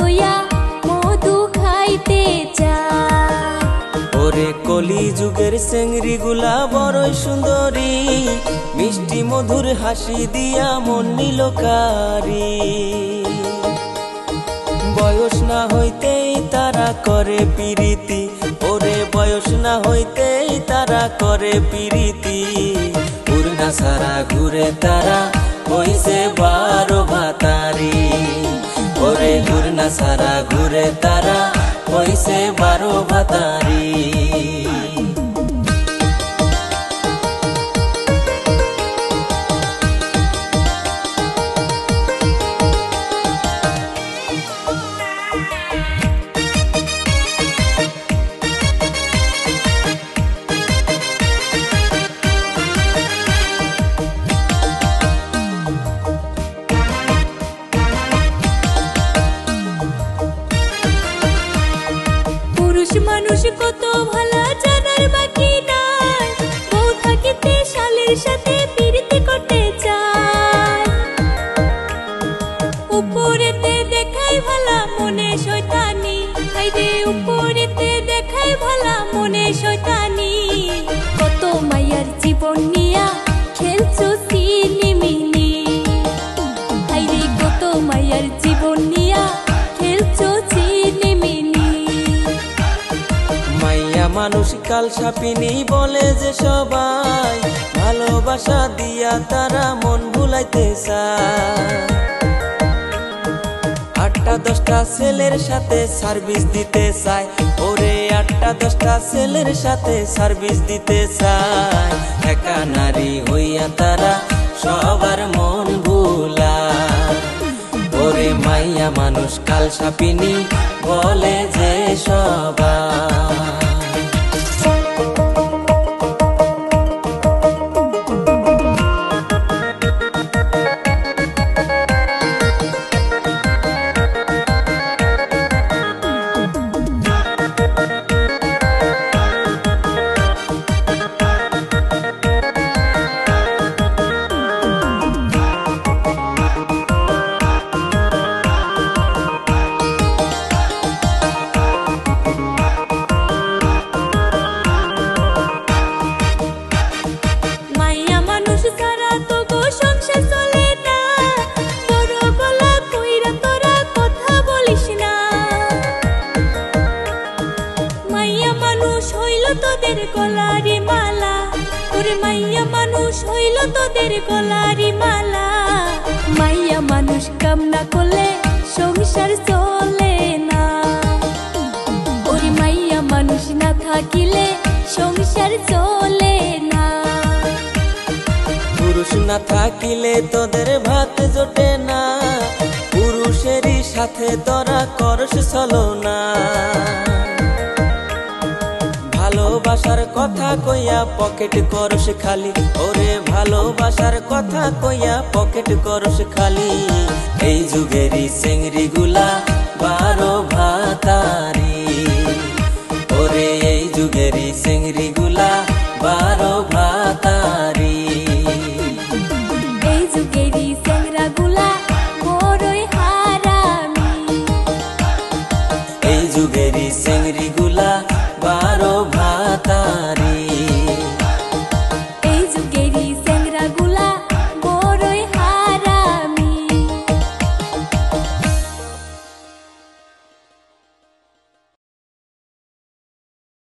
লইয়া মধু খাইতে চায়। ওরে কলি যুগের চেংড়ি গুলা বড়ই সুন্দরী, মিষ্টি মধুর হাসি দিয়া মন নিল কারি। বয়স না হইতেই তারা করে পিরিতি, ওরে বয়স না হইতেই তারা করে পিরিতি। উড়না সারা ঘুরে তারা হইছে 12 ভাতারি, ওরে উড়না সারা ঘুরে তারা হইছে 12 ভাতারি। মানুষ কত ভালো জানার বাকি নাই, বউ থাকিতে শালের সাথে প্রীতি করতে চায়। উপরেতে দেখাই ভালা মনে শয়তানি, হাইরে উপরেতে দেখাই ভালা মনে শয়তানি। কত মায়ার জীবন নিয়া খেলছো সিনিমিনি, হাইরে কত মায়ার জীবন নিয়া খেলছো সিনিমিনি। মাইয়া মানুষ কাল সাপিনী বলে যে সবাই, ভালোবাসা দিয়া তারা মন ভুলাইতে চায়। 8টা 10টা ছেলের সাথে সার্ভিস দিতে চায়, ওরে 8টা 10টা ছেলের সাথে সার্ভিস দিতে চায়। একা নারী হইয়া তারা সবার মন ভুলায়, ওরে মাইয়া মানুষ কাল সাপিনী বলে যে সবাই। তোদের গলারি মালা, ওরে মাইয়া মানুষ হইল তোদের গলারি মালা। মাইয়া মানুষ কাম না করলে সংসার চলে না, ওরে মাইয়া মানুষ না থাকিলে সংসার চলে না। পুরুষ না থাকিলে তোদের ভাত জোটে না, পুরুষেরই সাথে তোরা করস ছলনা। ভালোবাসার কথা কইয়া পকেট করস খালি, ওরে ভালোবাসার কথা কইয়া পকেট করস খালি। এই যুগেরই চেংড়ি গুলা 12 ভাতারি, ওরে এই যুগেরই চেংড়ি গুলা 12 ভাতারি। এই যুগেরই চেংড়া গুলা বড়ই হারামি, এই যুগেরই চেংড়ি